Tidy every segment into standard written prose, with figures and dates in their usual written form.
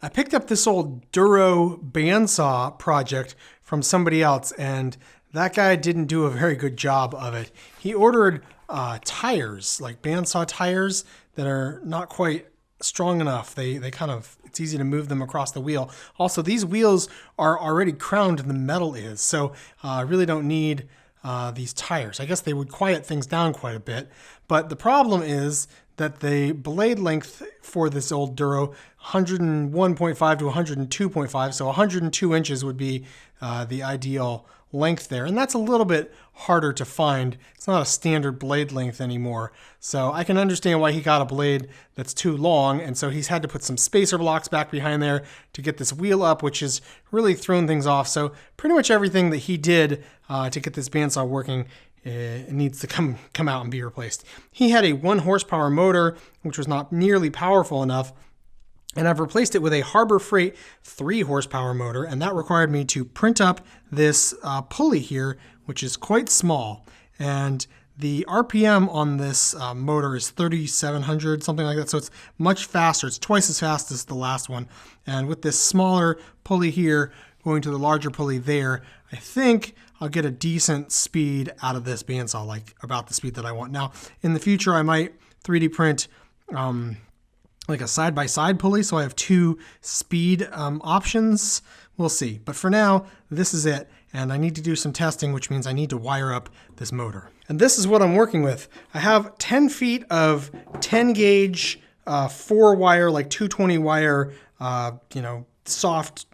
I picked up this old Duro bandsaw project from somebody else, and that guy didn't do a very good job of it. He ordered tires, like bandsaw tires, that are not quite strong enough. They kind of, it's easy to move them across the wheel. Also, these wheels are already crowned and the metal is, so I really don't need these tires. I guess they would quiet things down quite a bit, but the problem is that the blade length for this old Duro, 101.5 to 102.5, so 102 inches would be the ideal length there. And that's a little bit harder to find. It's not a standard blade length anymore. So I can understand why he got a blade that's too long. And so he's had to put some spacer blocks back behind there to get this wheel up, which has really thrown things off. So pretty much everything that he did to get this bandsaw working, it needs to come out and be replaced. He had a 1 horsepower motor, which was not nearly powerful enough, and I've replaced it with a Harbor Freight 3 horsepower motor, and that required me to print up this pulley here, which is quite small. And the RPM on this motor is 3,700, something like that, so it's much faster. It's twice as fast as the last one. And with this smaller pulley here going to the larger pulley there, I think I'll get a decent speed out of this bandsaw, like about the speed that I want. Now, in the future, I might 3D print like a side-by-side pulley, so I have 2 speed options. We'll see. But for now, this is it, and I need to do some testing, which means I need to wire up this motor. And this is what I'm working with. I have 10 feet of 10-gauge 4-wire, like 220 wire, soft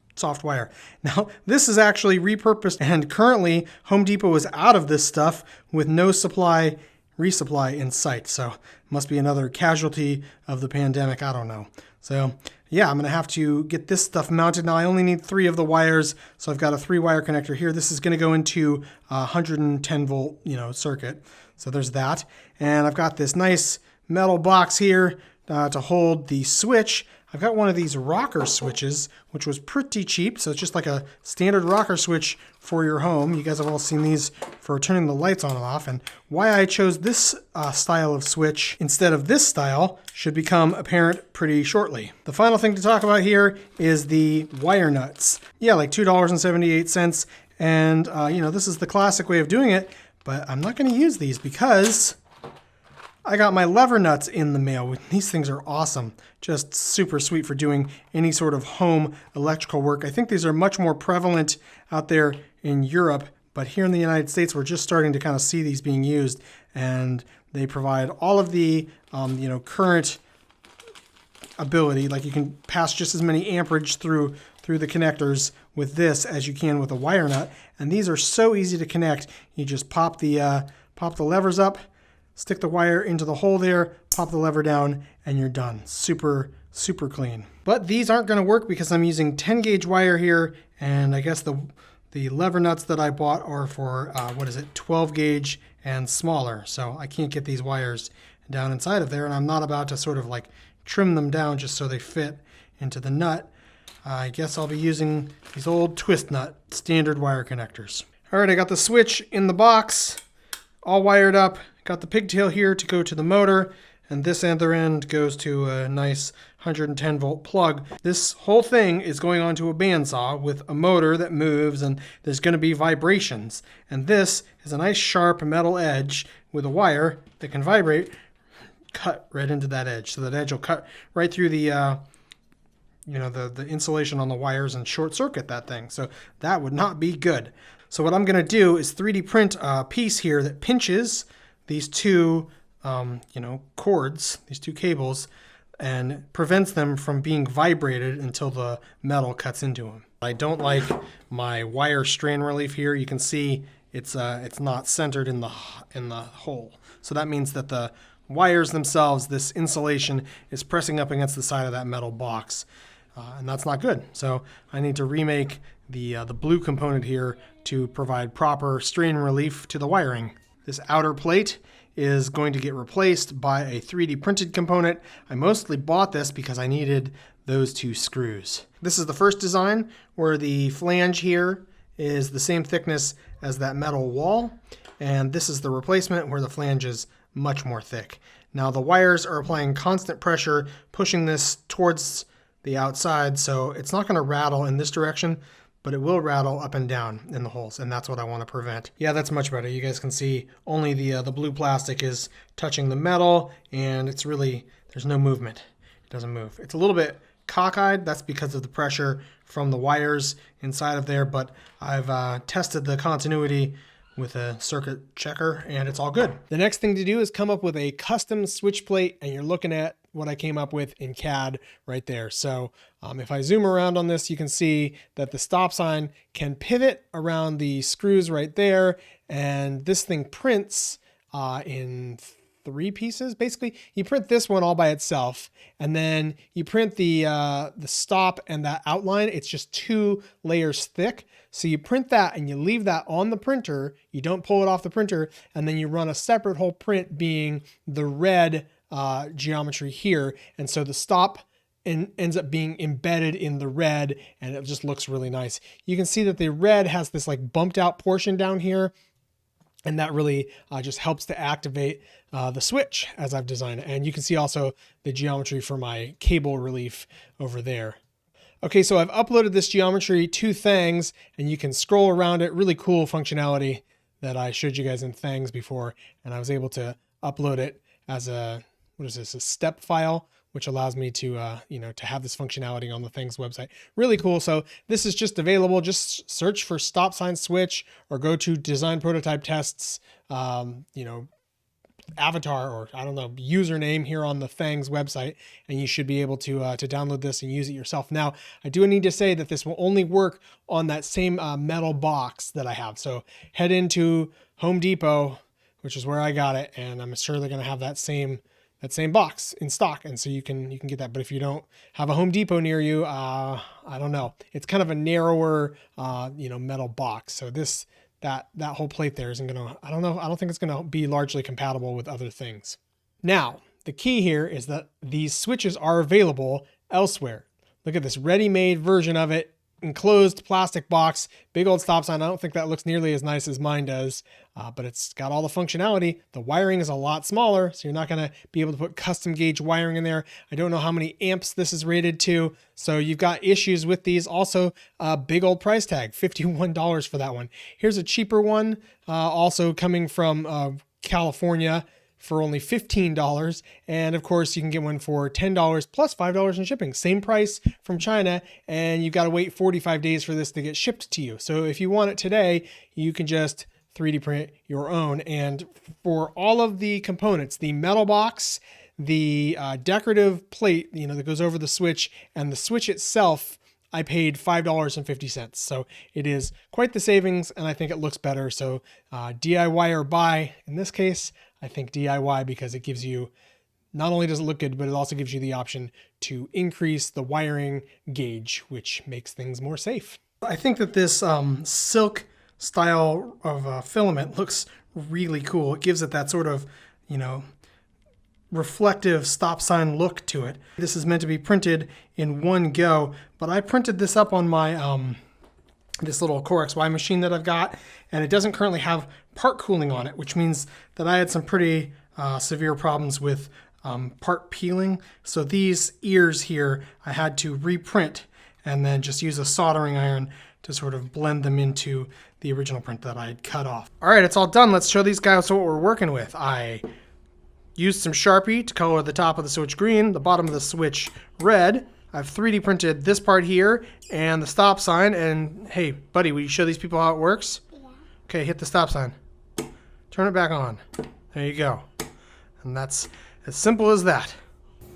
wire. Now, this is actually repurposed, and currently Home Depot is out of this stuff with no resupply in sight. So must be another casualty of the pandemic. I don't know. So yeah, I'm going to have to get this stuff mounted. Now I only need 3 of the wires. So I've got a 3-wire connector here. This is going to go into a 110 volt, circuit. So there's that. And I've got this nice metal box here to hold the switch. I've got one of these rocker switches, which was pretty cheap. So it's just like a standard rocker switch for your home. You guys have all seen these for turning the lights on and off. And why I chose this style of switch instead of this style should become apparent pretty shortly. The final thing to talk about here is the wire nuts. Yeah, like $2.78. And, this is the classic way of doing it, but I'm not going to use these because I got my lever nuts in the mail. These things are awesome. Just super sweet for doing any sort of home electrical work. I think these are much more prevalent out there in Europe, but here in the United States, we're just starting to kind of see these being used, and they provide all of the, current ability. Like you can pass just as many amperage through the connectors with this as you can with a wire nut, and these are so easy to connect. You just pop the levers up, stick the wire into the hole there, pop the lever down, and you're done. Super, super clean. But these aren't going to work because I'm using 10-gauge wire here, and I guess the lever nuts that I bought are for, 12-gauge and smaller. So I can't get these wires down inside of there, and I'm not about to sort of like trim them down just so they fit into the nut. I guess I'll be using these old twist nut standard wire connectors. All right, I got the switch in the box, all wired up. Got the pigtail here to go to the motor, and this other end goes to a nice 110 volt plug. This whole thing is going onto a bandsaw with a motor that moves, and there's going to be vibrations. And this is a nice sharp metal edge with a wire that can vibrate, cut right into that edge. So that edge will cut right through the the insulation on the wires and short circuit that thing. So that would not be good. So what I'm going to do is 3D print a piece here that pinches these 2 cords, these 2 cables, and prevents them from being vibrated until the metal cuts into them. I don't like my wire strain relief here. You can see it's not centered in the hole. So that means that the wires themselves, this insulation, is pressing up against the side of that metal box. And that's not good. So I need to remake the blue component here to provide proper strain relief to the wiring. This outer plate is going to get replaced by a 3D printed component. I mostly bought this because I needed those 2 screws. This is the first design where the flange here is the same thickness as that metal wall, and this is the replacement where the flange is much more thick. Now the wires are applying constant pressure, pushing this towards the outside, so it's not going to rattle in this direction, but it will rattle up and down in the holes, and that's what I want to prevent. Yeah, that's much better. You guys can see only the blue plastic is touching the metal, and it's really, there's no movement. It doesn't move. It's a little bit cockeyed. That's because of the pressure from the wires inside of there, but I've tested the continuity with a circuit checker, and it's all good. The next thing to do is come up with a custom switch plate, and you're looking at what I came up with in CAD right there. So if I zoom around on this, you can see that the stop sign can pivot around the screws right there, and this thing prints in 3 pieces. Basically, you print this one all by itself, and then you print the stop and that outline. It's just 2 layers thick. So you print that and you leave that on the printer. You don't pull it off the printer, and then you run a separate whole print being the red geometry here. And so the stop ends up being embedded in the red, and it just looks really nice. You can see that the red has this like bumped out portion down here, and that really just helps to activate the switch as I've designed it. And you can see also the geometry for my cable relief over there. Okay, so I've uploaded this geometry to Thangs, and you can scroll around it. Really cool functionality that I showed you guys in Thangs before, and I was able to upload it as a, what is this, a step file, which allows me to, to have this functionality on the Thangs website. Really cool. So this is just available. Just search for stop sign switch, or go to design prototype tests, avatar, or I don't know, username here on the Thangs website, and you should be able to download this and use it yourself. Now, I do need to say that this will only work on that same metal box that I have. So head into Home Depot, which is where I got it, and I'm sure they're going to have that same box in stock, and so you can get that. But if you don't have a Home Depot near you, I don't know. It's kind of a narrower, metal box. So that whole plate there isn't gonna. I don't know. I don't think it's gonna be largely compatible with other things. Now, the key here is that these switches are available elsewhere. Look at this ready-made version of it. Enclosed plastic box, big old stop sign. I don't think that looks nearly as nice as mine does, but it's got all the functionality. The wiring is a lot smaller, so you're not going to be able to put custom gauge wiring in there. I don't know how many amps this is rated to, so you've got issues with these. Also, a big old price tag, $51 for that one. Here's a cheaper one, also coming from California, for only $15. And of course, you can get one for $10 plus $5 in shipping. Same price from China, and you've got to wait 45 days for this to get shipped to you. So if you want it today, you can just 3D print your own. And for all of the components, the metal box, the decorative plate, that goes over the switch, and the switch itself, I paid $5.50. So it is quite the savings, and I think it looks better. So DIY or buy, in this case, I think DIY, because it gives you, not only does it look good, but it also gives you the option to increase the wiring gauge, which makes things more safe. I think that this silk style of filament looks really cool. It gives it that sort of, reflective stop sign look to it. This is meant to be printed in one go, but I printed this up on my this little Core XY machine that I've got, and it doesn't currently have part cooling on it, which means that I had some pretty severe problems with part peeling. So these ears here, I had to reprint and then just use a soldering iron to sort of blend them into the original print that I had cut off. All right, it's all done. Let's show these guys what we're working with. I used some Sharpie to color the top of the switch green, the bottom of the switch red. I've 3D printed this part here and the stop sign. And hey, buddy, will you show these people how it works? Yeah. Okay, hit the stop sign. Turn it back on. There you go. And that's as simple as that.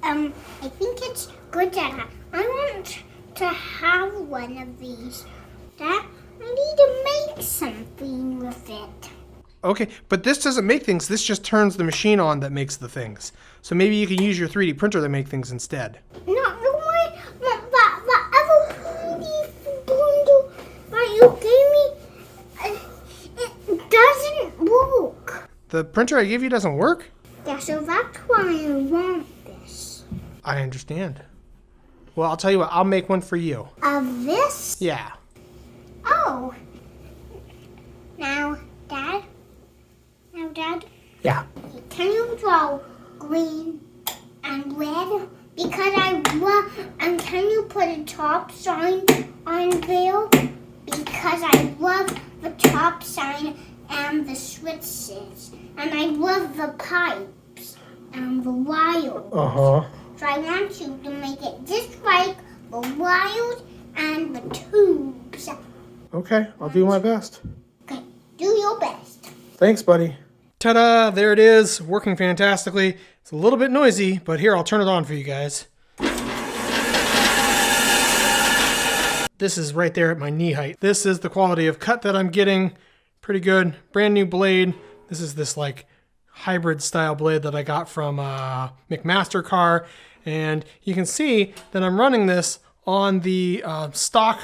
I think it's good to have. I want to have one of these. I need to make something with it. Okay, but this doesn't make things. This just turns the machine on that makes the things. So maybe you can use your 3D printer to make things instead. No, the other bundle that you gave me, it doesn't work. The printer I gave you doesn't work? Yeah, so that's why I want this. I understand. Well, I'll tell you what, I'll make one for you. Of this? Yeah. Oh. Now, Dad? Yeah. Can you draw green and red Because I love, and can you put a top sign on there? Because I love the top sign and the switches. And I love the pipes and the wires. Uh-huh. So I want you to make it just like the wires and the tubes. Okay, I'll do my best. Okay, do your best. Thanks, buddy. Ta-da! There it is, working fantastically. It's a little bit noisy, but here, I'll turn it on for you guys. This is right there at my knee height. This is the quality of cut that I'm getting. Pretty good. Brand new blade. This is this like hybrid style blade that I got from McMaster car. And you can see that I'm running this on the stock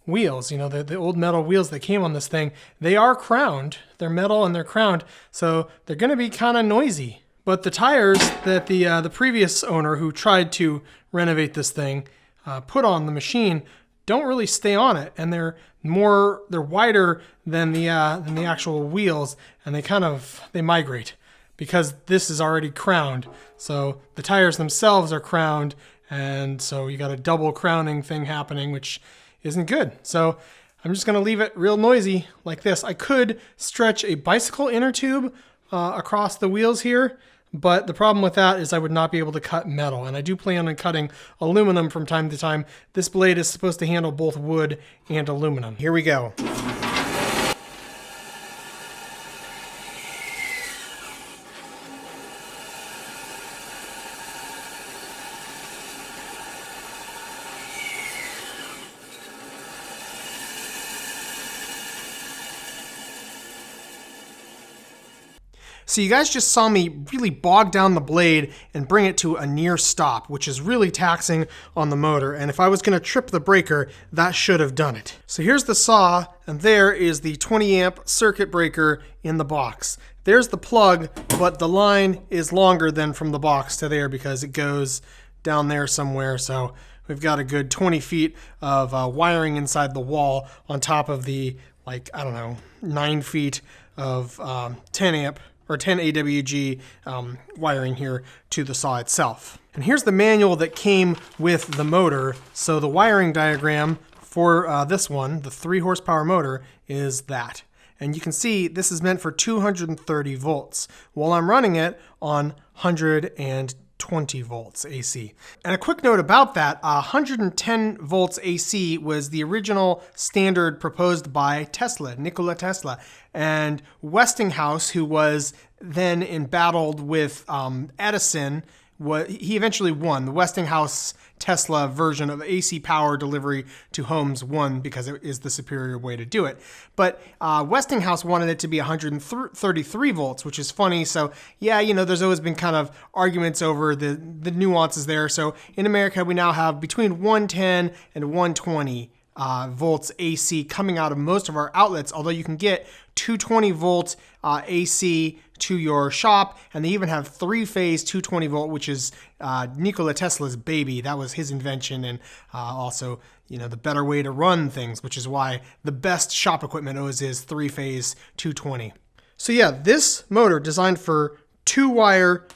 wheels, you know, the old metal wheels that came on this thing. They are crowned. They're metal and they're crowned, so they're going to be kind of noisy. But the tires that the previous owner who tried to renovate this thing put on the machine don't really stay on it, and they're wider than the actual wheels, and they migrate because this is already crowned. So the tires themselves are crowned, and so you got a double crowning thing happening, which isn't good. So I'm just going to leave it real noisy like this. I could stretch a bicycle inner tube across the wheels here, but the problem with that is I would not be able to cut metal. And I do plan on cutting aluminum from time to time. This blade is supposed to handle both wood and aluminum. Here we go. So you guys just saw me really bog down the blade and bring it to a near stop, which is really taxing on the motor. And if I was going to trip the breaker, that should have done it. So here's the saw, and there is the 20 amp circuit breaker in the box. There's the plug, but the line is longer than from the box to there because it goes down there somewhere. So we've got a good 20 feet of wiring inside the wall on top of the, 9 feet of 10 amp or 10 AWG wiring here to the saw itself. And here's the manual that came with the motor. So the wiring diagram for this one, the 3 horsepower motor, is that. And you can see this is meant for 230 volts, while I'm running it on 120 volts AC. And a quick note about that, 110 volts AC was the original standard proposed by Tesla, Nikola Tesla. And Westinghouse, who was then embattled with Edison, he eventually won. The Westinghouse Tesla version of AC power delivery to homes won because it is the superior way to do it. But Westinghouse wanted it to be 133 volts, which is funny. So yeah, there's always been kind of arguments over the nuances there. So in America, we now have between 110 and 120 volts AC coming out of most of our outlets, although you can get 220 volt AC to your shop, and they even have 3-phase 220 volt, which is Nikola Tesla's baby. That was his invention, and also the better way to run things, which is why the best shop equipment always is 3-phase 220. So yeah, this motor designed for 2-wire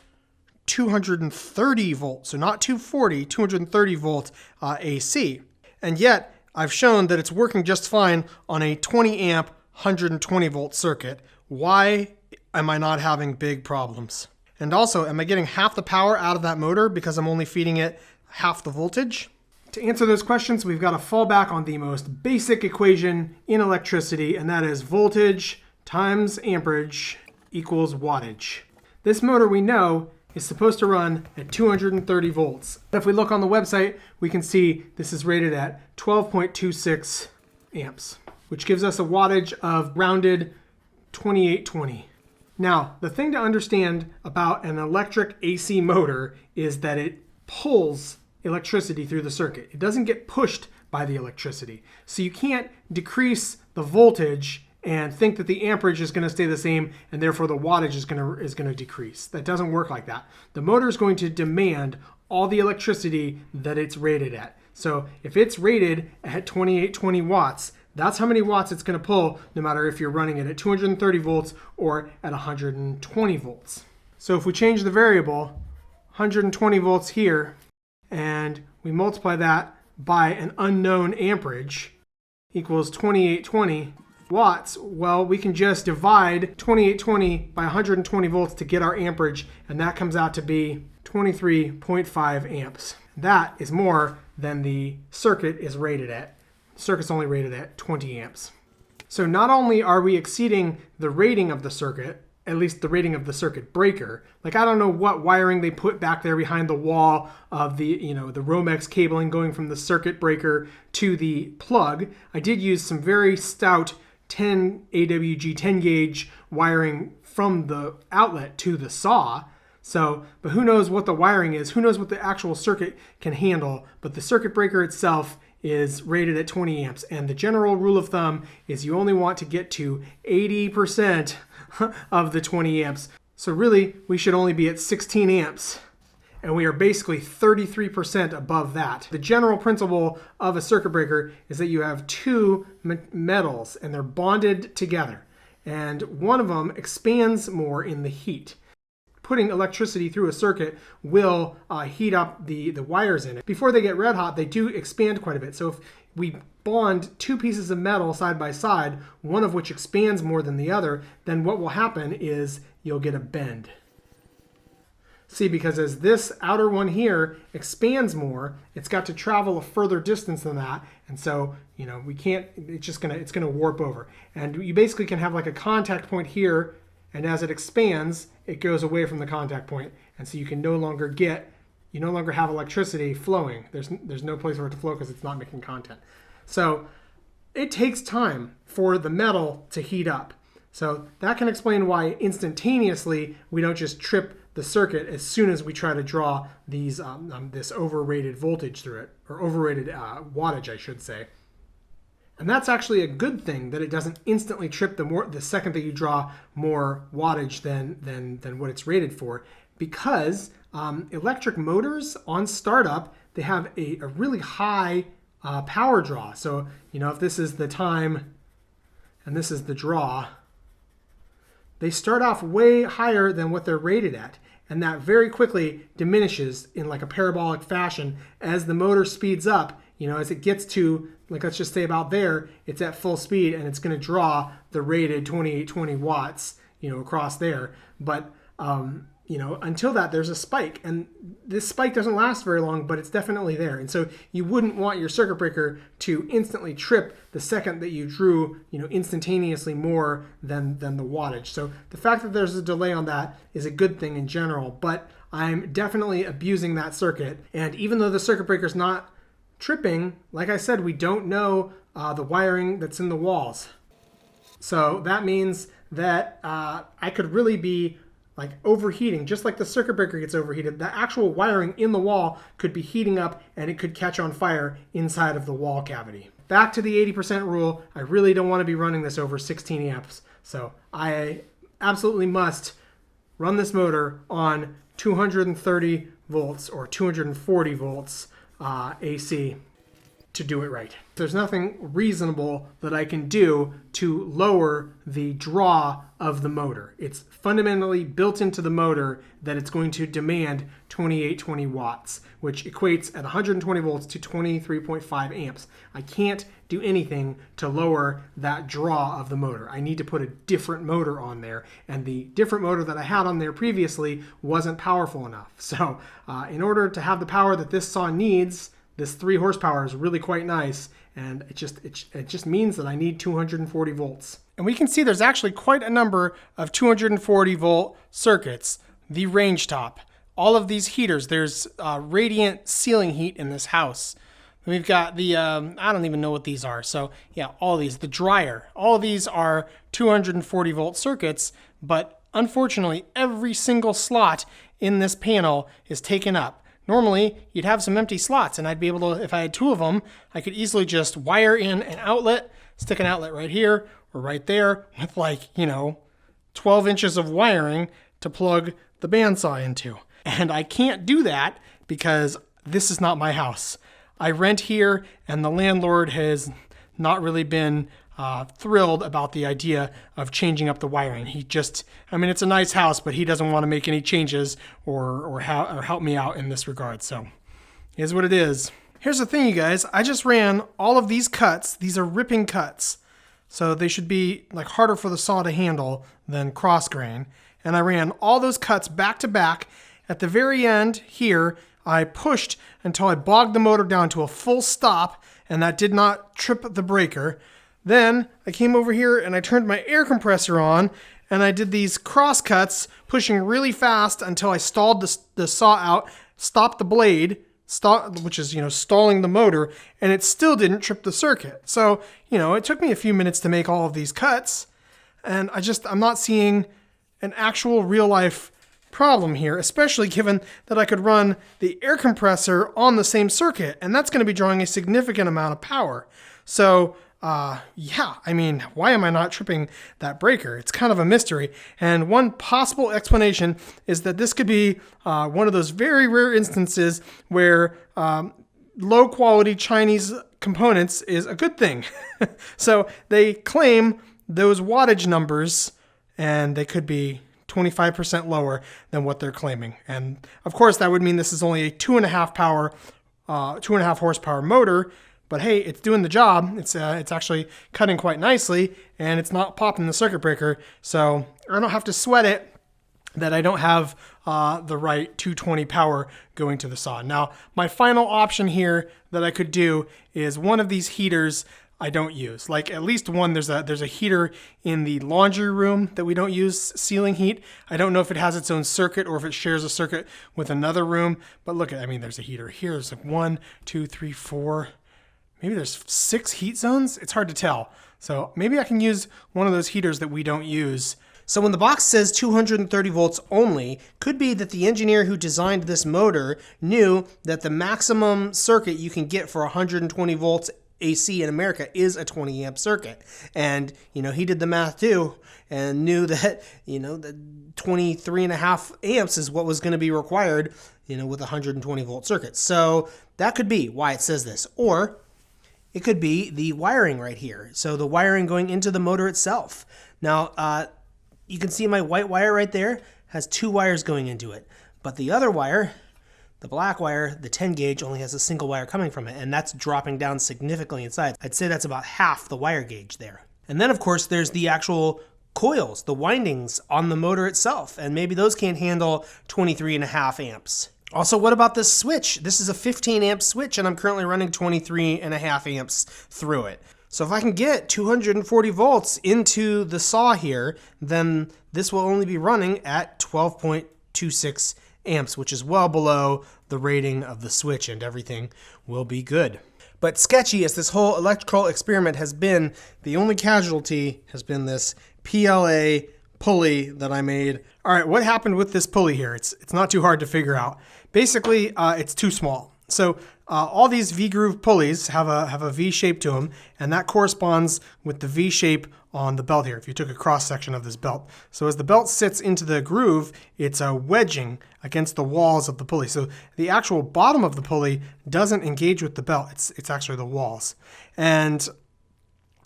230 volts, so not 240, 230 volt AC, and yet I've shown that it's working just fine on a 20 amp 120 volt circuit. Why am I not having big problems? And also, am I getting half the power out of that motor because I'm only feeding it half the voltage? To answer those questions, we've got to fall back on the most basic equation in electricity, and that is voltage times amperage equals wattage. This motor, we know, is supposed to run at 230 volts. If we look on the website, we can see this is rated at 12.26 amps, which gives us a wattage of rounded 2820. Now, the thing to understand about an electric AC motor is that it pulls electricity through the circuit. It doesn't get pushed by the electricity. So you can't decrease the voltage and think that the amperage is going to stay the same and therefore the wattage is going to decrease. That doesn't work like that. The motor is going to demand all the electricity that it's rated at. So if it's rated at 2820 watts, that's how many watts it's going to pull, no matter if you're running it at 230 volts or at 120 volts. So if we change the variable, 120 volts here, and we multiply that by an unknown amperage equals 2820 watts. Well, we can just divide 2820 by 120 volts to get our amperage, and that comes out to be 23.5 amps. That is more than the circuit is rated at. The circuit's only rated at 20 amps. So not only are we exceeding the rating of the circuit, at least the rating of the circuit breaker. Like, I don't know what wiring they put back there behind the wall of the, the Romex cabling going from the circuit breaker to the plug. I did use some very stout 10 AWG 10 gauge wiring from the outlet to the saw. So, but who knows what the wiring is? Who knows what the actual circuit can handle? But the circuit breaker itself is rated at 20 amps. And the general rule of thumb is you only want to get to 80% of the 20 amps. So really, we should only be at 16 amps. And we are basically 33% above that. The general principle of a circuit breaker is that you have two metals and they're bonded together. And one of them expands more in the heat. Putting electricity through a circuit will heat up the wires in it. Before they get red hot, they do expand quite a bit. So if we bond two pieces of metal side by side, one of which expands more than the other, then what will happen is you'll get a bend. See, because as this outer one here expands more, it's got to travel a further distance than that. And so, we can't, it's going to warp over. And you basically can have like a contact point here, and as it expands, it goes away from the contact point. And so you no longer have electricity flowing. There's no place for it to flow because it's not making contact. So it takes time for the metal to heat up. So that can explain why instantaneously we don't just trip the circuit as soon as we try to draw these this overrated voltage through it, or overrated wattage, I should say. And that's actually a good thing, that it doesn't instantly trip the second that you draw more wattage than what it's rated for, because electric motors on startup, they have a really high power draw. So if this is the time and this is the draw, they start off way higher than what they're rated at. And that very quickly diminishes in like a parabolic fashion as the motor speeds up. As it gets to, like, let's just say about there, it's at full speed and it's going to draw the rated 2820 watts, across there. But, until that, there's a spike. And this spike doesn't last very long, but it's definitely there. And so you wouldn't want your circuit breaker to instantly trip the second that you drew, instantaneously more than the wattage. So the fact that there's a delay on that is a good thing in general, but I'm definitely abusing that circuit. And even though the circuit breaker's not tripping, like I said, we don't know the wiring that's in the walls. So that means that I could really be like overheating, just like the circuit breaker gets overheated. The actual wiring in the wall could be heating up and it could catch on fire inside of the wall cavity. Back to the 80% rule, I really don't want to be running this over 16 amps. So I absolutely must run this motor on 230 volts or 240 volts AC to do it right. There's nothing reasonable that I can do to lower the draw of the motor. It's fundamentally built into the motor that it's going to demand 2820 watts, which equates at 120 volts to 23.5 amps. I can't do anything to lower that draw of the motor. I need to put a different motor on there, and the different motor that I had on there previously wasn't powerful enough. So in order to have the power that this saw needs, this 3 horsepower is really quite nice, and it just means that I need 240 volts. And we can see there's actually quite a number of 240 volt circuits. The range top, all of these heaters, there's radiant ceiling heat in this house. We've got the, I don't even know what these are. So yeah, all these, the dryer, all these are 240 volt circuits, but unfortunately every single slot in this panel is taken up. Normally, you'd have some empty slots, and I'd be able to, if I had 2 of them, I could easily just wire in an outlet, stick an outlet right here or right there with 12 inches of wiring to plug the bandsaw into. And I can't do that because this is not my house. I rent here, and the landlord has not really been thrilled about the idea of changing up the wiring. It's a nice house, but he doesn't want to make any changes or help me out in this regard. So, is what it is. Here's the thing, you guys. I just ran all of these cuts. These are ripping cuts. So they should be like harder for the saw to handle than cross grain. And I ran all those cuts back to back. At the very end here, I pushed until I bogged the motor down to a full stop, and that did not trip the breaker. Then I came over here and I turned my air compressor on, and I did these cross cuts, pushing really fast until I stalled the saw out, stopped the blade, which is, stalling the motor, and it still didn't trip the circuit. So, it took me a few minutes to make all of these cuts, and I'm not seeing an actual real life problem here, especially given that I could run the air compressor on the same circuit, and that's going to be drawing a significant amount of power. So, why am I not tripping that breaker? It's kind of a mystery. And one possible explanation is that this could be one of those very rare instances where low quality Chinese components is a good thing. So they claim those wattage numbers, and they could be 25% lower than what they're claiming. And of course, that would mean this is only a 2.5 horsepower motor. But hey, it's doing the job. It's actually cutting quite nicely, and it's not popping the circuit breaker. So I don't have to sweat it that I don't have the right 220 power going to the saw. Now, my final option here that I could do is one of these heaters I don't use. Like at least one, there's a heater in the laundry room that we don't use, ceiling heat. I don't know if it has its own circuit or if it shares a circuit with another room. But look, there's a heater here. There's like 1, 2, 3, 4. Maybe there's 6 heat zones. It's hard to tell. So maybe I can use one of those heaters that we don't use. So when the box says 230 volts only, could be that the engineer who designed this motor knew that the maximum circuit you can get for 120 volts AC in America is a 20 amp circuit. And, he did the math too and knew that, the 23.5 amps is what was going to be required, with a 120 volt circuit. So that could be why it says this. Or it could be the wiring right here. So the wiring going into the motor itself. Now, you can see my white wire right there has 2 wires going into it. But the other wire, the black wire, the 10 gauge, only has a single wire coming from it. And that's dropping down significantly inside. I'd say that's about half the wire gauge there. And then, of course, there's the actual coils, the windings on the motor itself. And maybe those can't handle 23.5 amps. Also, what about this switch? This is a 15 amp switch, and I'm currently running 23.5 amps through it. So if I can get 240 volts into the saw here, then this will only be running at 12.26 amps, which is well below the rating of the switch, and everything will be good. But sketchy as this whole electrical experiment has been, the only casualty has been this PLA pulley that I made. All right, what happened with this pulley here? It's not too hard to figure out. Basically, it's too small. So all these V-groove pulleys have a V shape to them, and that corresponds with the V shape on the belt here, if you took a cross-section of this belt. So as the belt sits into the groove, it's wedging against the walls of the pulley. So the actual bottom of the pulley doesn't engage with the belt. It's actually the walls. And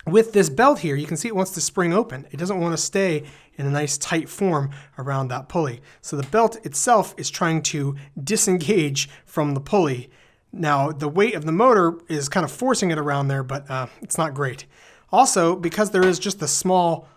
with this belt here, you can see it wants to spring open. It doesn't want to stay in a nice tight form around that pulley. So the belt itself is trying to disengage from the pulley. Now, the weight of the motor is kind of forcing it around there, but it's not great. Also, because there is just a small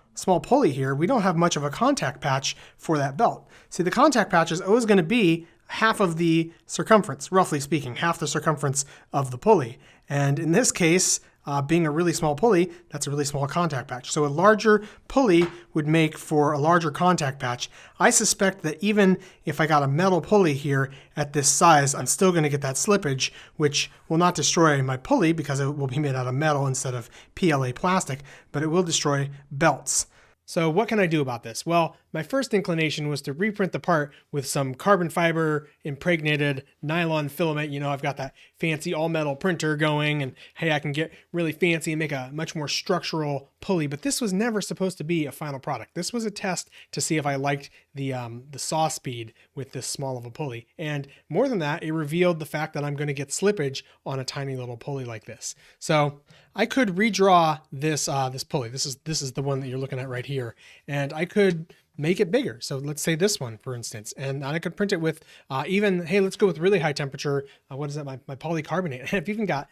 pulley here, we don't have much of a contact patch for that belt. See, the contact patch is always going to be half of the circumference, roughly speaking, half the circumference of the pulley. And in this case, being a really small pulley, that's a really small contact patch. So a larger pulley would make for a larger contact patch. I suspect that even if I got a metal pulley here at this size, I'm still going to get that slippage, which will not destroy my pulley because it will be made out of metal instead of PLA plastic, but it will destroy belts. So what can I do about this? Well, my first inclination was to reprint the part with some carbon fiber impregnated nylon filament. I've got that fancy all metal printer going, and hey, I can get really fancy and make a much more structural pulley, but this was never supposed to be a final product. This was a test to see if I liked the saw speed with this small of a pulley. And more than that, it revealed the fact that I'm going to get slippage on a tiny little pulley like this. So I could redraw this pulley. This is the one that you're looking at right here. And I could make it bigger. So let's say this one, for instance, and I could print it with even, hey, let's go with really high temperature. What is that? My polycarbonate. And I've even got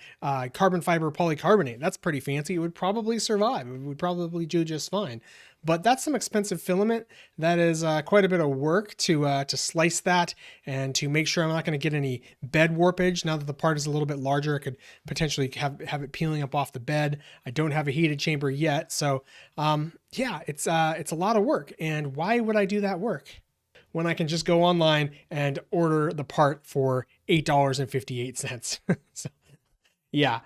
carbon fiber polycarbonate. That's pretty fancy. It would probably survive. It would probably do just fine. But that's some expensive filament. That is quite a bit of work to slice that and to make sure I'm not going to get any bed warpage. Now that the part is a little bit larger, I could potentially have it peeling up off the bed. I don't have a heated chamber yet. So yeah, it's a lot of work. And why would I do that work when I can just go online and order the part for $8.58? So yeah.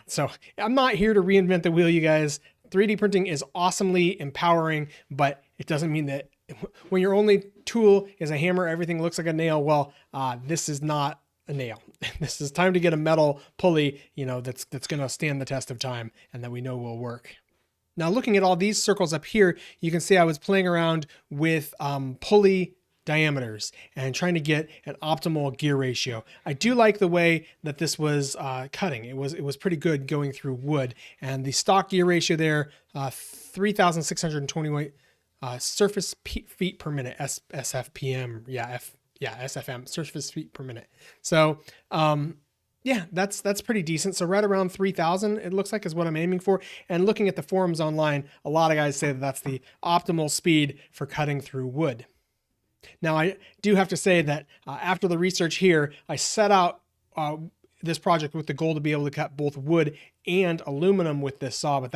So I'm not here to reinvent the wheel, you guys. 3D printing is awesomely empowering, but it doesn't mean that when your only tool is a hammer, everything looks like a nail. Well, this is not a nail. This is time to get a metal pulley, that's going to stand the test of time and that we know will work. Now, looking at all these circles up here, you can see I was playing around with pulley diameters and trying to get an optimal gear ratio. I do like the way that this was cutting. It was pretty good going through wood, and the stock gear ratio there, 3,628 surface feet per minute, SFPM. SFM, surface feet per minute. So yeah, that's pretty decent. So right around 3,000, it looks like, is what I'm aiming for. And looking at the forums online, a lot of guys say that that's the optimal speed for cutting through wood. Now, I do have to say that after the research here, I set out this project with the goal to be able to cut both wood and aluminum with this saw, but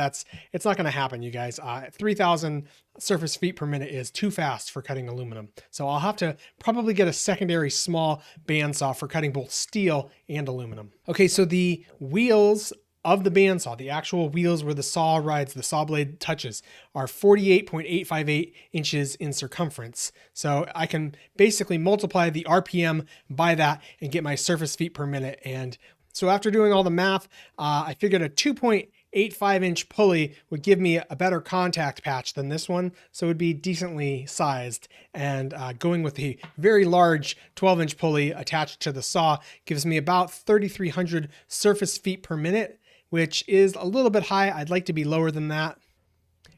it's not going to happen, you guys. 3,000 surface feet per minute is too fast for cutting aluminum. So I'll have to probably get a secondary small bandsaw for cutting both steel and aluminum. Okay, so the wheels of the bandsaw, the actual wheels where the saw rides, the saw blade touches, are 48.858 inches in circumference. So I can basically multiply the RPM by that and get my surface feet per minute. And so after doing all the math, I figured a 2.85 inch pulley would give me a better contact patch than this one. So it would be decently sized. And going with the very large 12-inch pulley attached to the saw gives me about 3,300 surface feet per minute, which is a little bit high. I'd like to be lower than that.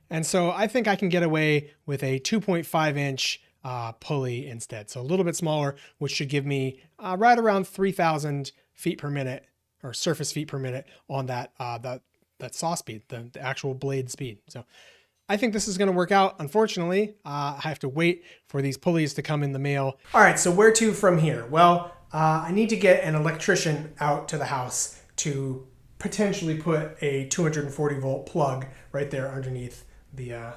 And so I think I can get away with a 2.5 inch pulley instead. So a little bit smaller, which should give me right around 3,000 feet per minute, or surface feet per minute on that saw speed, the actual blade speed. So I think this is going to work out. Unfortunately, I have to wait for these pulleys to come in the mail. All right, so where to from here? Well, I need to get an electrician out to the house to potentially put a 240 volt plug right there underneath the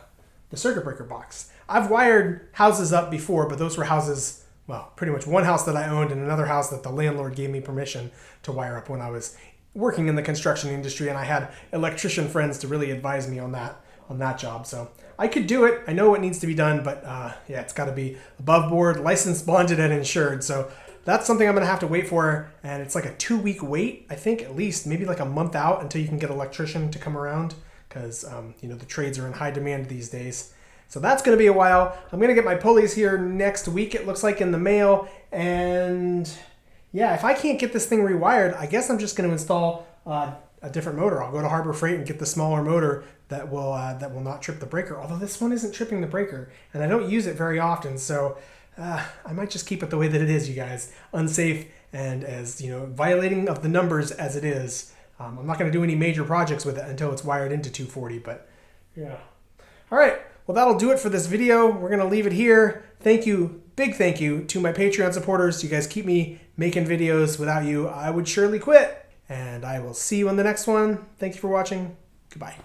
circuit breaker box. I've wired houses up before, but those were houses, well, pretty much one house that I owned and another house that the landlord gave me permission to wire up when I was working in the construction industry, and I had electrician friends to really advise me on that job. So I could do it. I know what needs to be done, but yeah, it's got to be above board, licensed, bonded, and insured. So that's something I'm going to have to wait for, and it's like a 2-week wait, I think, at least, maybe like a month out until you can get an electrician to come around, because the trades are in high demand these days. So that's going to be a while. I'm going to get my pulleys here next week, it looks like, in the mail, and yeah, if I can't get this thing rewired, I guess I'm just going to install a different motor. I'll go to Harbor Freight and get the smaller motor that will not trip the breaker, although this one isn't tripping the breaker, and I don't use it very often, so I might just keep it the way that it is, you guys. Unsafe and as violating of the numbers as it is. I'm not going to do any major projects with it until it's wired into 240, but yeah. All right, well, that'll do it for this video. We're going to leave it here. Thank you, big thank you to my Patreon supporters. You guys keep me making videos. Without you, I would surely quit. And I will see you on the next one. Thank you for watching. Goodbye.